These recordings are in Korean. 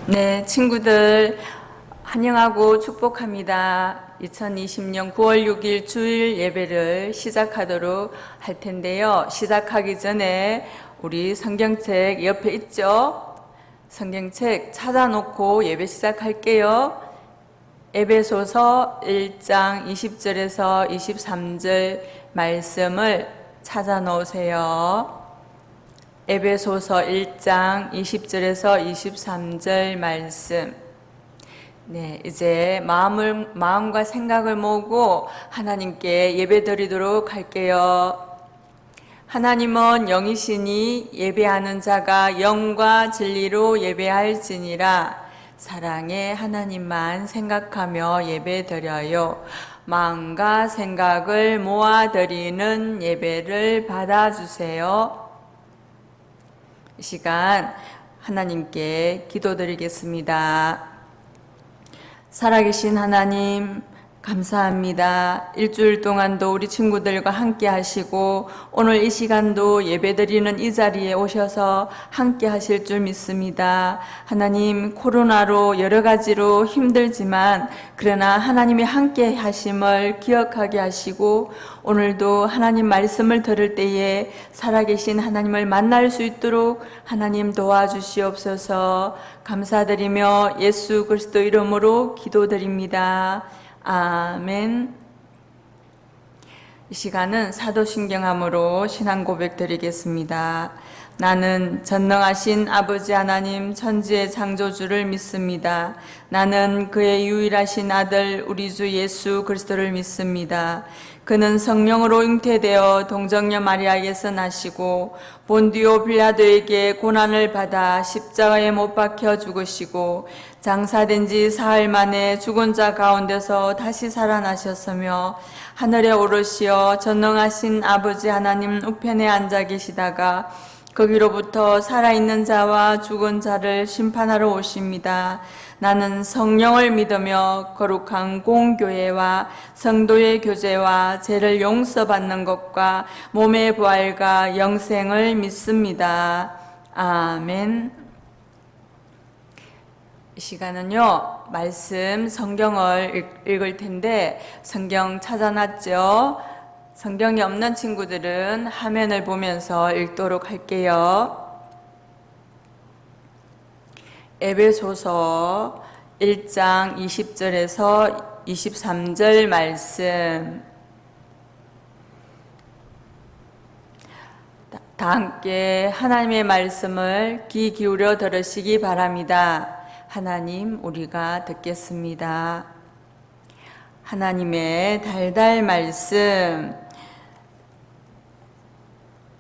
네, 친구들 환영하고 축복합니다. 2020년 9월 6일 주일 예배를 시작하도록 할 텐데요. 시작하기 전에 우리 성경책 옆에 있죠? 성경책 찾아놓고 예배 시작할게요. 에베소서 1장 20절에서 23절 말씀을 찾아 놓으세요. 에베소서 1장 20절에서 23절 말씀. 네, 이제 마음과 생각을 모으고 하나님께 예배드리도록 할게요. 하나님은 영이시니 예배하는 자가 영과 진리로 예배할지니라. 사랑의 하나님만 생각하며 예배드려요. 마음과 생각을 모아드리는 예배를 받아주세요. 이 시간 하나님께 기도드리겠습니다. 살아계신 하나님, 감사합니다. 일주일 동안도 우리 친구들과 함께 하시고 오늘 이 시간도 예배드리는 이 자리에 오셔서 함께 하실 줄 믿습니다. 하나님, 코로나로 여러 가지로 힘들지만 그러나 하나님이 함께 하심을 기억하게 하시고 오늘도 하나님 말씀을 들을 때에 살아계신 하나님을 만날 수 있도록 하나님 도와주시옵소서. 감사드리며 예수 그리스도 이름으로 기도드립니다. 아멘. 이 시간은 사도신경함으로 신앙 고백 드리겠습니다. 나는 전능하신 아버지 하나님 천지의 창조주를 믿습니다. 나는 그의 유일하신 아들 우리 주 예수 그리스도를 믿습니다. 그는 성령으로 잉태되어 동정녀 마리아에게서 나시고 본디오 빌라도에게 고난을 받아 십자가에 못 박혀 죽으시고 장사된 지 사흘 만에 죽은 자 가운데서 다시 살아나셨으며 하늘에 오르시어 전능하신 아버지 하나님 우편에 앉아 계시다가 거기로부터 살아있는 자와 죽은 자를 심판하러 오십니다. 나는 성령을 믿으며 거룩한 공교회와 성도의 교제와 죄를 용서받는 것과 몸의 부활과 영생을 믿습니다. 아멘. 이 시간은요, 말씀 성경을 읽을 텐데 성경 찾아놨죠? 성경이 없는 친구들은 화면을 보면서 읽도록 할게요. 에베소서 1장 20절에서 23절 말씀. 다 함께 하나님의 말씀을 귀 기울여 들으시기 바랍니다. 하나님, 우리가 듣겠습니다. 하나님의 달달 말씀.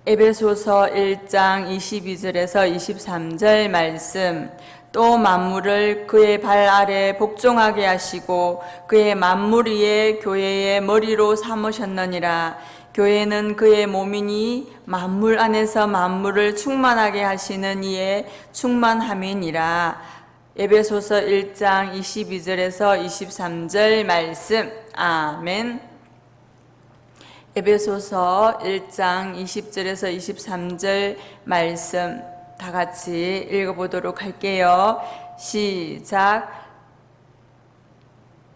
에베소서 1장 22절에서 23절 말씀. 또 만물을 그의 발 아래 복종하게 하시고 그의 만물 위에 교회의 머리로 삼으셨느니라. 교회는 그의 몸이니 만물 안에서 만물을 충만하게 하시는 이의 충만함이니라. 에베소서 1장 22절에서 23절 말씀. 아멘. 에베소서 1장 20절에서 23절 말씀 다 같이 읽어보도록 할게요. 시작.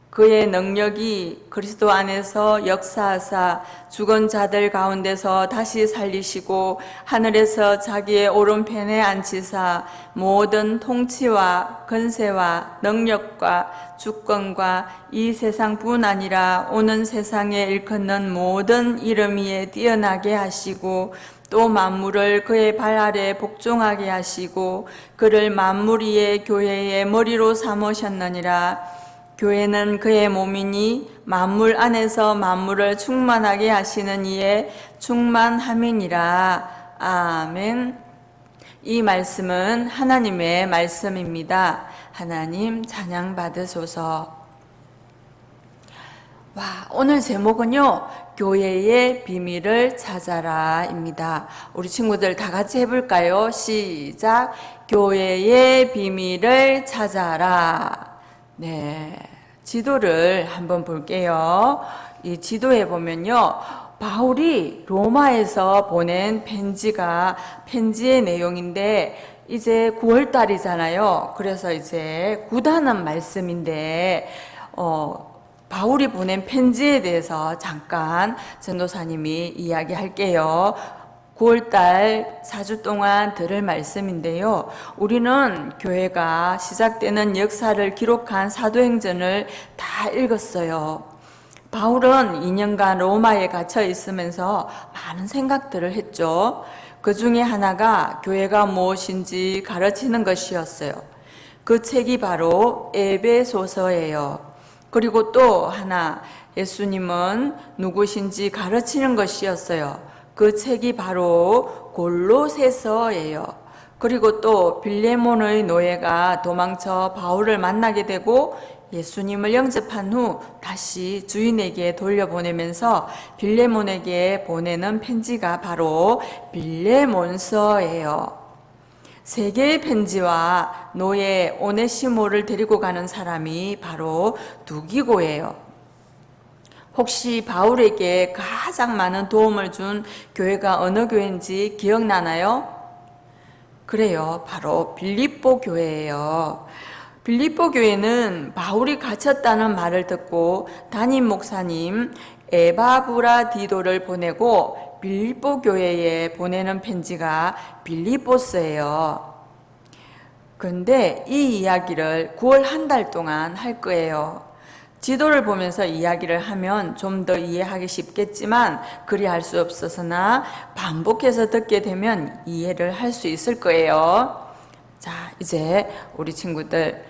그의 능력이 그리스도 안에서 역사하사 죽은 자들 가운데서 다시 살리시고 하늘에서 자기의 오른편에 앉히사 모든 통치와 권세와 능력과 주권과 이 세상뿐 아니라 오는 세상에 일컫는 모든 이름 위에 뛰어나게 하시고 또 만물을 그의 발 아래 복종하게 하시고 그를 만물 위에 교회의 머리로 삼으셨느니라. 교회는 그의 몸이니 만물 안에서 만물을 충만하게 하시는 이의 충만함이니라. 아멘. 이 말씀은 하나님의 말씀입니다. 하나님 찬양 받으소서. 와, 오늘 제목은요, 교회의 비밀을 찾아라입니다. 우리 친구들 다 같이 해볼까요? 시작. 교회의 비밀을 찾아라. 네, 지도를 한번 볼게요. 이 지도에 보면요, 바울이 로마에서 보낸 편지의 내용인데 이제 9월 달이잖아요. 그래서 이제 구다는 말씀인데, 바울이 보낸 편지에 대해서 잠깐 전도사님이 이야기할게요. 9월달 4주 동안 들을 말씀인데요. 우리는 교회가 시작되는 역사를 기록한 사도행전을 다 읽었어요. 바울은 2년간 로마에 갇혀 있으면서 많은 생각들을 했죠. 그 중에 하나가 교회가 무엇인지 가르치는 것이었어요. 그 책이 바로 에베소서예요. 그리고 또 하나, 예수님은 누구신지 가르치는 것이었어요. 그 책이 바로 골로새서예요. 그리고 또 빌레몬의 노예가 도망쳐 바울을 만나게 되고 예수님을 영접한 후 다시 주인에게 돌려보내면서 빌레몬에게 보내는 편지가 바로 빌레몬서예요. 세 개의 편지와 노예 오네시모를 데리고 가는 사람이 바로 두기고예요. 혹시 바울에게 가장 많은 도움을 준 교회가 어느 교회인지 기억나나요? 그래요. 바로 빌립보 교회예요. 빌립보 교회는 바울이 갇혔다는 말을 듣고 담임 목사님 에바브라디도를 보내고 빌립보 교회에 보내는 편지가 빌립보스예요. 그런데 이 이야기를 9월 한 달 동안 할 거예요. 지도를 보면서 이야기를 하면 좀 더 이해하기 쉽겠지만 그리 할 수 없어서나 반복해서 듣게 되면 이해를 할 수 있을 거예요. 자, 이제 우리 친구들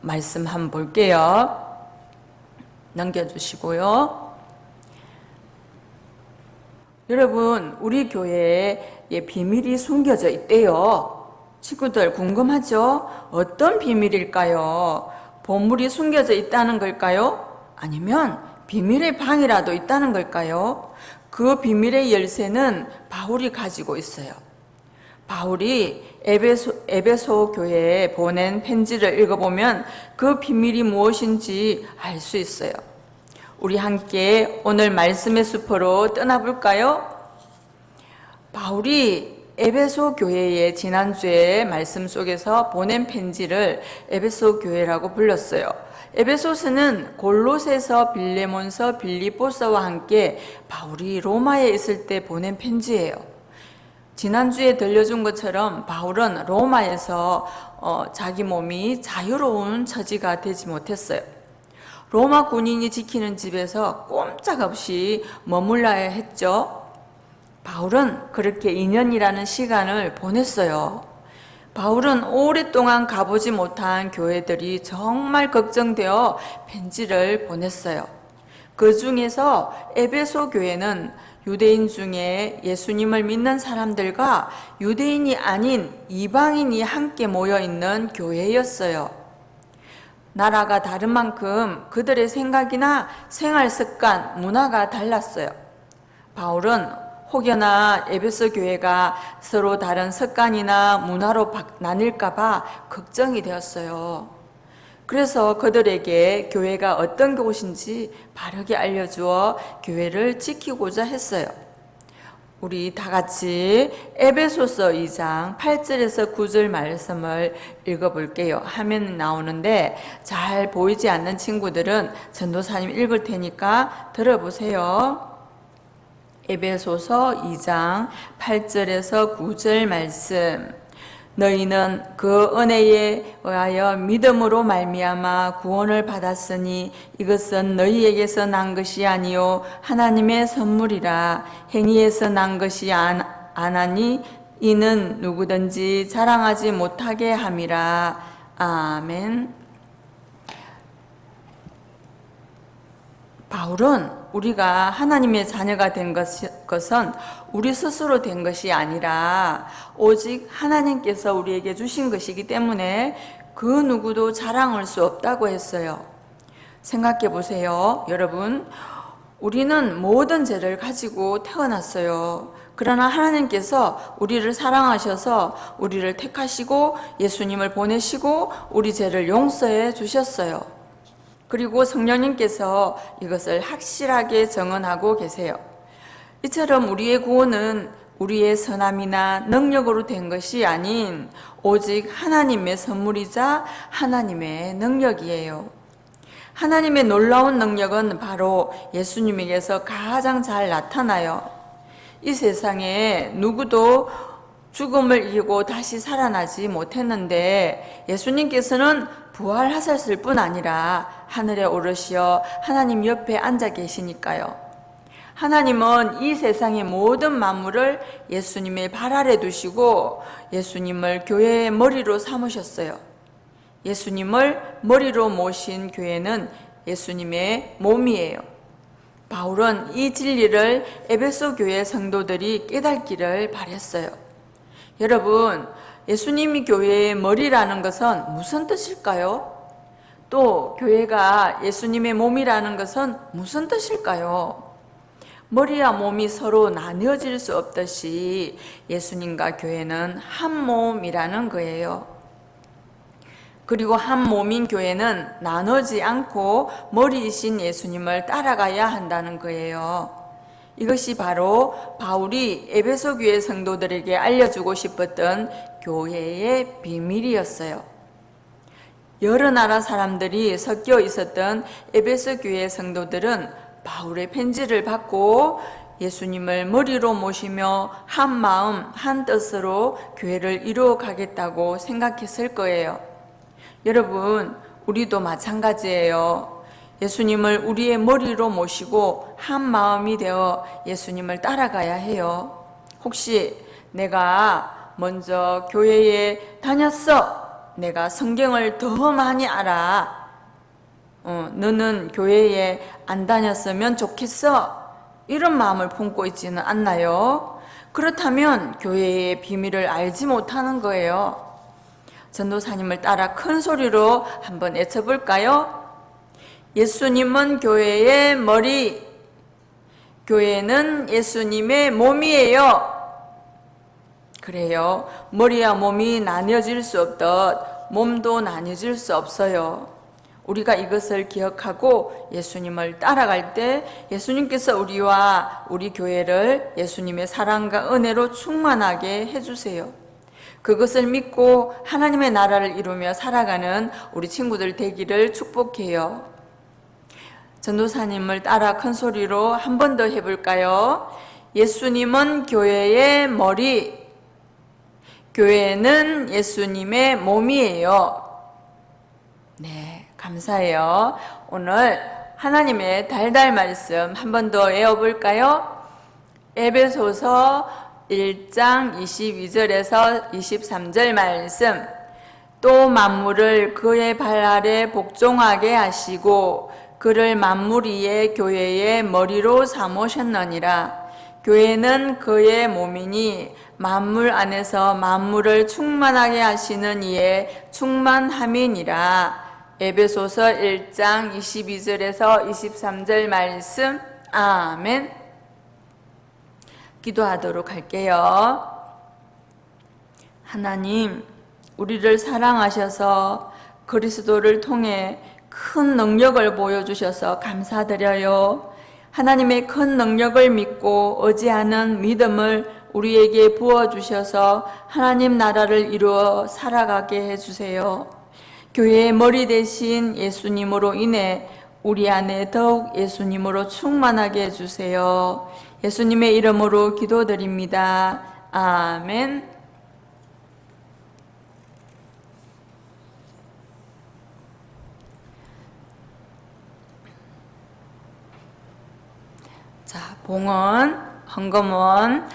말씀 한번 볼게요. 넘겨주시고요. 여러분, 우리 교회에 비밀이 숨겨져 있대요. 친구들 궁금하죠? 어떤 비밀일까요? 보물이 숨겨져 있다는 걸까요? 아니면 비밀의 방이라도 있다는 걸까요? 그 비밀의 열쇠는 바울이 가지고 있어요. 바울이 에베소 교회에 보낸 편지를 읽어보면 그 비밀이 무엇인지 알 수 있어요. 우리 함께 오늘 말씀의 숲으로 떠나볼까요? 바울이 에베소 교회의 지난주에 말씀 속에서 보낸 편지를 에베소 교회라고 불렀어요. 에베소서는 골로새서, 빌레몬서, 빌립보서와 함께 바울이 로마에 있을 때 보낸 편지예요. 지난주에 들려준 것처럼 바울은 로마에서 자기 몸이 자유로운 처지가 되지 못했어요. 로마 군인이 지키는 집에서 꼼짝없이 머물러야 했죠. 바울은 그렇게 2년이라는 시간을 보냈어요. 바울은 오랫동안 가보지 못한 교회들이 정말 걱정되어 편지를 보냈어요. 그 중에서 에베소 교회는 유대인 중에 예수님을 믿는 사람들과 유대인이 아닌 이방인이 함께 모여 있는 교회였어요. 나라가 다른 만큼 그들의 생각이나 생활 습관, 문화가 달랐어요. 바울은 혹여나 에베소 교회가 서로 다른 습관이나 문화로 나뉠까봐 걱정이 되었어요. 그래서 그들에게 교회가 어떤 곳인지 바르게 알려주어 교회를 지키고자 했어요. 우리 다 같이 에베소서 2장 8절에서 9절 말씀을 읽어볼게요. 화면에 나오는데 잘 보이지 않는 친구들은 전도사님 읽을 테니까 들어보세요. 에베소서 2장 8절에서 9절 말씀. 너희는 그 은혜에 의하여 믿음으로 말미암아 구원을 받았으니 이것은 너희에게서 난 것이 아니요 하나님의 선물이라. 행위에서 난 것이 아나니 이는 누구든지 자랑하지 못하게 함이라. 아멘. 바울은 우리가 하나님의 자녀가 된 것은 우리 스스로 된 것이 아니라 오직 하나님께서 우리에게 주신 것이기 때문에 그 누구도 자랑할 수 없다고 했어요. 생각해 보세요. 여러분, 우리는 모든 죄를 가지고 태어났어요. 그러나 하나님께서 우리를 사랑하셔서 우리를 택하시고 예수님을 보내시고 우리 죄를 용서해 주셨어요. 그리고 성령님께서 이것을 확실하게 정언하고 계세요. 이처럼 우리의 구원은 우리의 선함이나 능력으로 된 것이 아닌 오직 하나님의 선물이자 하나님의 능력이에요. 하나님의 놀라운 능력은 바로 예수님에게서 가장 잘 나타나요. 이 세상에 누구도 죽음을 이기고 다시 살아나지 못했는데 예수님께서는 부활하셨을 뿐 아니라 하늘에 오르시어 하나님 옆에 앉아 계시니까요. 하나님은 이 세상의 모든 만물을 예수님의 발 아래 두시고 예수님을 교회의 머리로 삼으셨어요. 예수님을 머리로 모신 교회는 예수님의 몸이에요. 바울은 이 진리를 에베소 교회 성도들이 깨닫기를 바랬어요. 여러분, 예수님이 교회의 머리라는 것은 무슨 뜻일까요? 또 교회가 예수님의 몸이라는 것은 무슨 뜻일까요? 머리와 몸이 서로 나뉘어질 수 없듯이 예수님과 교회는 한 몸이라는 거예요. 그리고 한 몸인 교회는 나누지 않고 머리이신 예수님을 따라가야 한다는 거예요. 이것이 바로 바울이 에베소 교회 성도들에게 알려주고 싶었던 교회의 비밀이었어요. 여러 나라 사람들이 섞여 있었던 에베소 교회 성도들은 바울의 편지를 받고 예수님을 머리로 모시며 한 마음 한 뜻으로 교회를 이루어 가겠다고 생각했을 거예요. 여러분, 우리도 마찬가지예요. 예수님을 우리의 머리로 모시고 한 마음이 되어 예수님을 따라가야 해요. 혹시 내가 먼저 교회에 다녔어. 내가 성경을 더 많이 알아. 너는 교회에 안 다녔으면 좋겠어. 이런 마음을 품고 있지는 않나요? 그렇다면 교회의 비밀을 알지 못하는 거예요. 전도사님을 따라 큰 소리로 한번 외쳐볼까요? 예수님은 교회의 머리, 교회는 예수님의 몸이에요. 그래요. 머리와 몸이 나뉘어질 수 없듯 몸도 나뉘어질 수 없어요. 우리가 이것을 기억하고 예수님을 따라갈 때 예수님께서 우리와 우리 교회를 예수님의 사랑과 은혜로 충만하게 해주세요. 그것을 믿고 하나님의 나라를 이루며 살아가는 우리 친구들 되기를 축복해요. 전도사님을 따라 큰 소리로 한 번 더 해볼까요? 예수님은 교회의 머리, 교회는 예수님의 몸이에요. 네, 감사해요. 오늘 하나님의 달달 말씀 한 번 더 외워볼까요? 에베소서 1장 22절에서 23절 말씀. 또 만물을 그의 발 아래 복종하게 하시고 그를 만물 위에 교회의 머리로 삼으셨느니라. 교회는 그의 몸이니 만물 안에서 만물을 충만하게 하시는 이의 충만함이니라. 에베소서 1장 22절에서 23절 말씀. 아멘. 기도하도록 할게요. 하나님, 우리를 사랑하셔서 그리스도를 통해 큰 능력을 보여주셔서 감사드려요. 하나님의 큰 능력을 믿고 의지하는 믿음을 우리에게 부어주셔서 하나님 나라를 이루어 살아가게 해주세요. 교회의 머리 대신 예수님으로 인해 우리 안에 더욱 예수님으로 충만하게 해주세요. 예수님의 이름으로 기도드립니다. 아멘. 자, 봉헌, 헌금은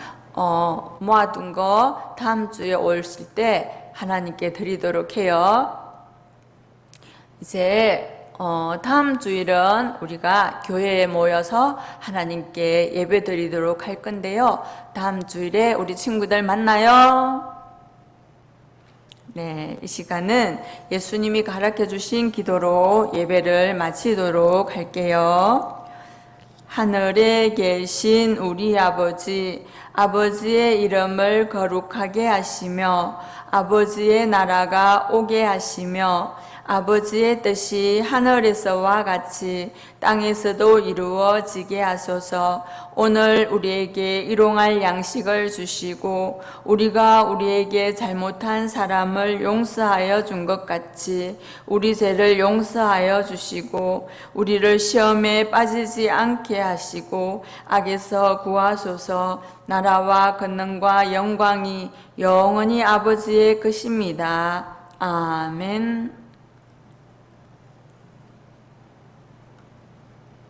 모아둔 거 다음 주에 오실 때 하나님께 드리도록 해요. 이제 다음 주일은 우리가 교회에 모여서 하나님께 예배 드리도록 할 건데요. 다음 주일에 우리 친구들 만나요. 네, 이 시간은 예수님이 가르쳐 주신 기도로 예배를 마치도록 할게요. 하늘에 계신 우리 아버지, 아버지의 이름을 거룩하게 하시며 아버지의 나라가 오게 하시며 아버지의 뜻이 하늘에서와 같이 땅에서도 이루어지게 하소서. 오늘 우리에게 일용할 양식을 주시고 우리가 우리에게 잘못한 사람을 용서하여 준 것 같이 우리 죄를 용서하여 주시고 우리를 시험에 빠지지 않게 하시고 악에서 구하소서. 나라와 권능과 영광이 영원히 아버지의 것입니다. 아멘.